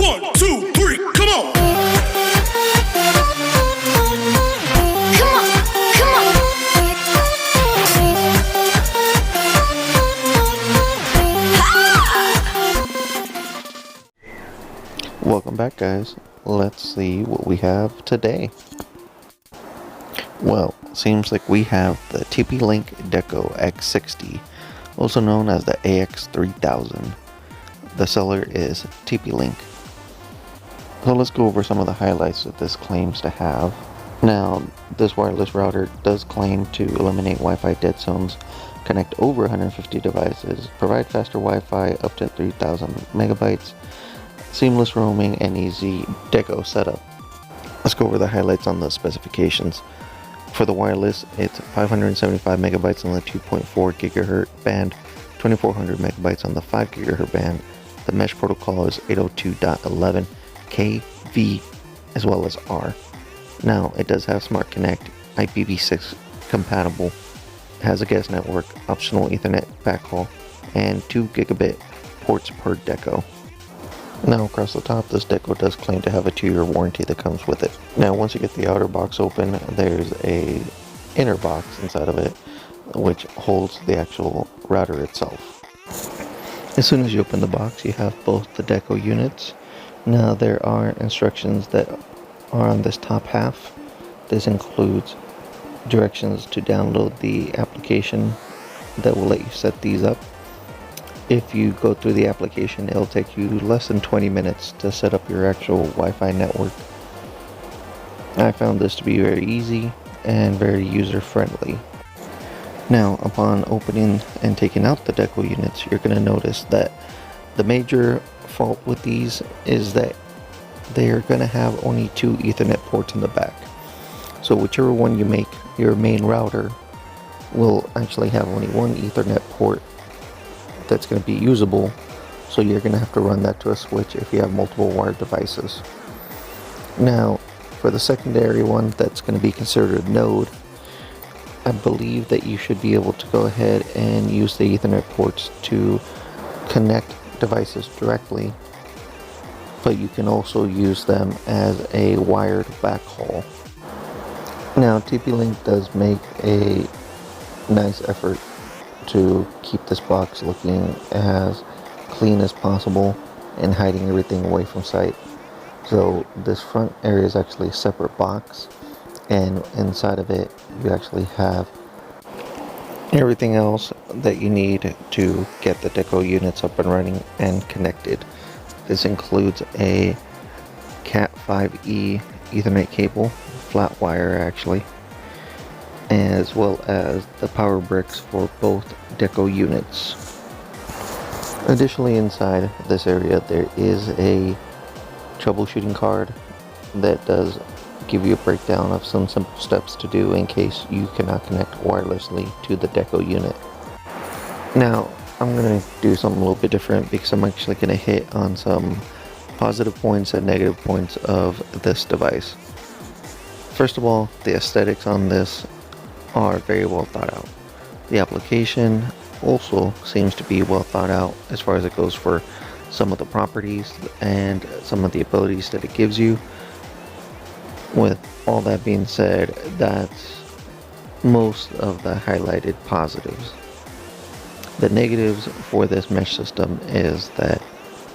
1, 2, 3, come on! Come on, come on. Welcome back, guys. Let's see what we have today. Well, seems like we have the TP-Link Deco X60, also known as the AX3000. The seller is TP-Link. So let's go over some of the highlights that this claims to have. Now, this wireless router does claim to eliminate Wi-Fi dead zones, connect over 150 devices, provide faster Wi-Fi up to 3,000 megabytes, seamless roaming, and easy Deco setup. Let's go over the highlights on the specifications. For the wireless, it's 575 megabytes on the 2.4 gigahertz band, 2400 megabytes on the 5 gigahertz band. The mesh protocol is 802.11 kV as well as R. Now, it does have Smart Connect, IPv6 compatible, has a guest network, optional Ethernet backhaul, and 2 gigabit ports per Deco. Now, across the top, this Deco does claim to have a 2-year warranty that comes with it. Now, once you get the outer box open, there's a inner box inside of it, which holds the actual router itself. As soon as you open the box, you have both the Deco units. Now, there are instructions that are on this top half. This includes directions to download the application that will let you set these up. If you go through the application, it'll take you less than 20 minutes to set up your actual Wi-Fi network. I found this to be very easy and very user-friendly. Now, upon opening and taking out the Deco units, you're going to notice that the major fault with these is that they are going to have only 2 Ethernet ports in the back. So whichever one you make, your main router will actually have only 1 Ethernet port that's going to be usable, so you're going to have to run that to a switch if you have multiple wired devices. Now, for the secondary one that's going to be considered a node, I believe that you should be able to go ahead and use the Ethernet ports to connect devices directly, but you can also use them as a wired backhaul. Now, TP-Link does make a nice effort to keep this box looking as clean as possible and hiding everything away from sight. So this front area is actually a separate box, and inside of it you actually have everything else that you need to get the Deco units up and running and connected. This includes a Cat 5e Ethernet cable, flat wire actually, as well as the power bricks for both Deco units. Additionally, inside this area there is a troubleshooting card that does give you a breakdown of some simple steps to do in case you cannot connect wirelessly to the Deco unit. Now, I'm going to do something a little bit different because I'm actually going to hit on some positive points and negative points of this device. First of all, the aesthetics on this are very well thought out. The application also seems to be well thought out as far as it goes for some of the properties and some of the abilities that it gives you. With all that being said, that's most of the highlighted positives. The negatives for this mesh system is that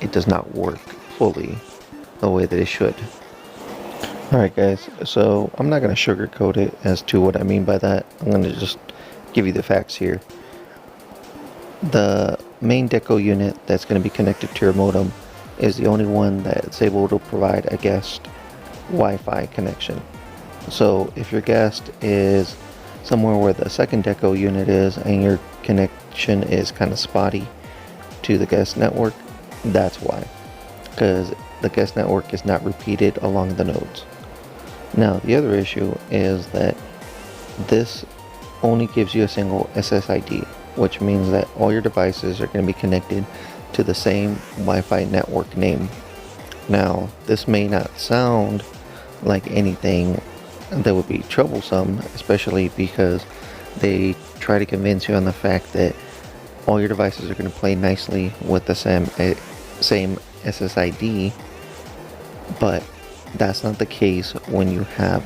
it does not work fully the way that it should. Alright guys, so I'm not going to sugarcoat it as to what I mean by that. I'm going to just give you the facts here. The main Deco unit that's going to be connected to your modem is the only one that's able to provide a guest Wi-Fi connection. So if your guest is somewhere where the second Deco unit is and your connection is kind of spotty to the guest network, that's why. Because the guest network is not repeated along the nodes. Now, the other issue is that this only gives you a single SSID, which means that all your devices are going to be connected to the same Wi-Fi network name. Now, this may not sound like anything that would be troublesome, especially because they try to convince you on the fact that all your devices are going to play nicely with the same SSID, But that's not the case when you have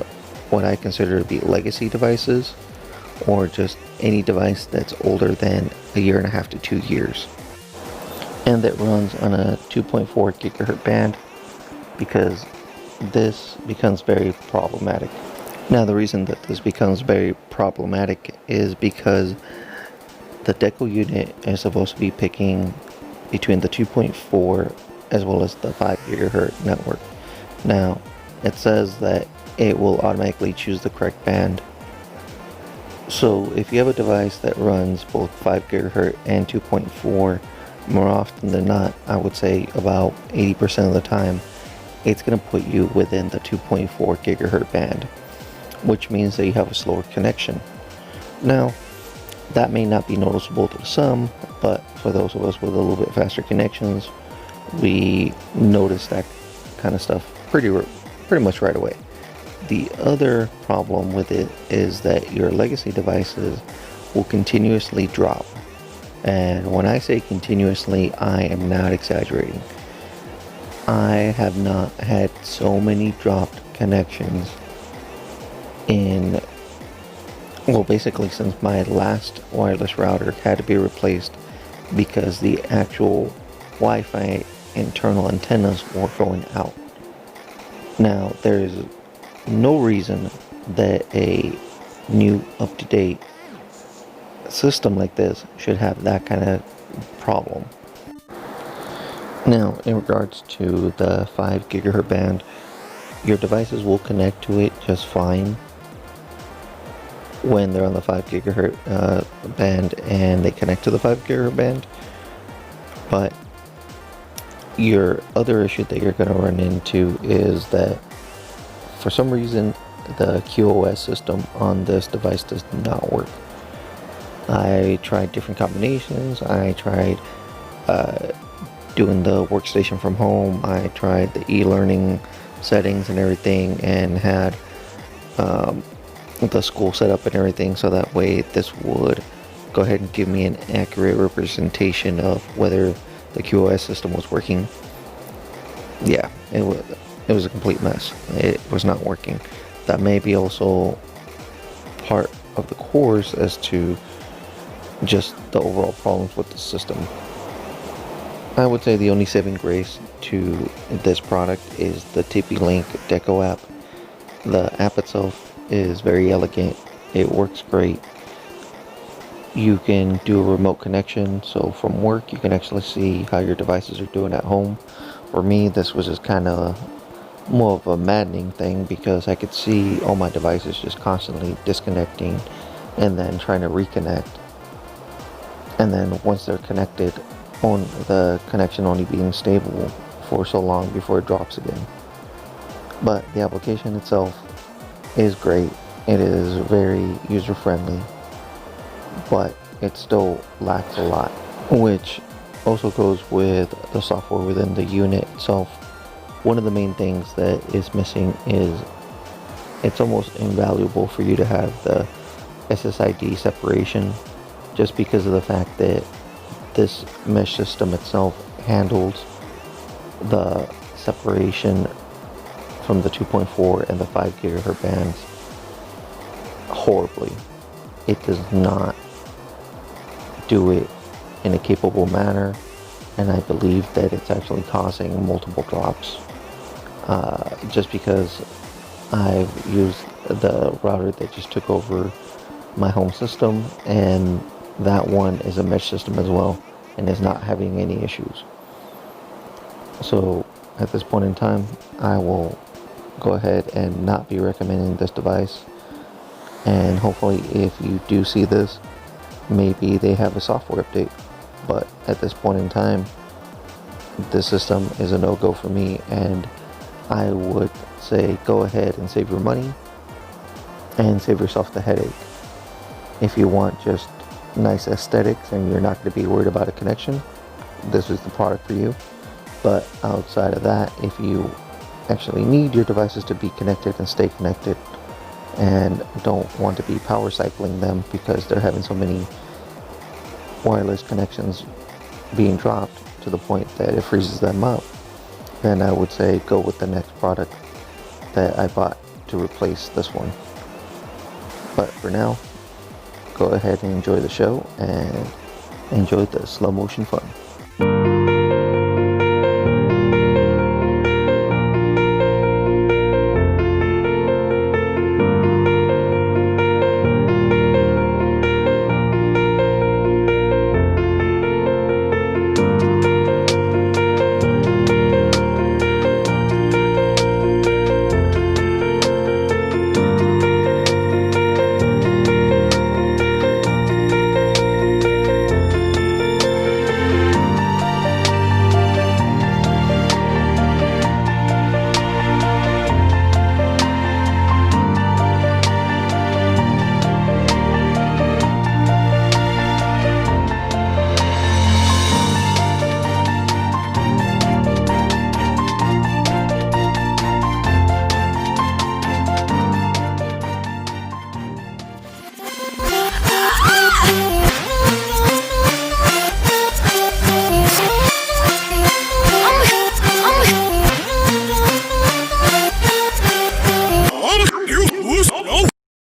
what I consider to be legacy devices, or just any device that's older than a year and a half to 2 years, and that runs on a 2.4 gigahertz band, because this becomes very problematic. Now, the reason that this becomes very problematic is because the Deco unit is supposed to be picking between the 2.4 as well as the 5 gigahertz network. Now, it says that it will automatically choose the correct band. So if you have a device that runs both 5 gigahertz and 2.4, more often than not, I would say about 80% of the time, it's going to put you within the 2.4 gigahertz band, which means that you have a slower connection. Now, that may not be noticeable to some, but for those of us with a little bit faster connections, we notice that kind of stuff pretty much right away. The other problem with it is that your legacy devices will continuously drop. And when I say continuously, I am not exaggerating. I have not had so many dropped connections in, well, basically since my last wireless router had to be replaced because the actual Wi-Fi internal antennas were going out. Now, there is no reason that a new up-to-date system like this should have that kind of problem. Now, in regards to the 5 gigahertz band, your devices will connect to it just fine when they're on the 5 gigahertz band and they connect to the 5 gigahertz band. But your other issue that you're going to run into is that for some reason the QoS system on this device does not work. I tried different combinations. I tried doing the workstation from home. I tried the e-learning settings and everything, and had the school set up and everything, so that way this would go ahead and give me an accurate representation of whether the QoS system was working. Yeah, it was a complete mess. It was not working. That may be also part of the cause as to just the overall problems with the system. I would say the only saving grace to this product is the TP-Link Deco app. The app itself is very elegant. It works great. You can do a remote connection, so from work you can actually see how your devices are doing at home. For me, this was just kind of more of a maddening thing, because I could see all my devices just constantly disconnecting and then trying to reconnect. And then once they're connected, on the connection only being stable for so long before it drops again. But the application itself is great. It is very user-friendly, but it still lacks a lot, which also goes with the software within the unit itself. One of the main things that is missing is it's almost invaluable for you to have the SSID separation, just because of the fact that this mesh system itself handles the separation from the 2.4 and the 5 gigahertz bands horribly. It does not do it in a capable manner, and I believe that it's actually causing multiple drops, just because I've used the router that just took over my home system, and that one is a mesh system as well and is not having any issues. So at this point in time, I will go ahead and not be recommending this device, and hopefully if you do see this, maybe they have a software update. But at this point in time, this system is a no-go for me, and I would say go ahead and save your money and save yourself the headache. If you want just nice aesthetics and you're not going to be worried about a connection, this is the product for you. But outside of that, if you actually need your devices to be connected and stay connected, and don't want to be power cycling them because they're having so many wireless connections being dropped to the point that it freezes them up, then I would say go with the next product that I bought to replace this one. But for now, go ahead and enjoy the show and enjoy the slow motion fun.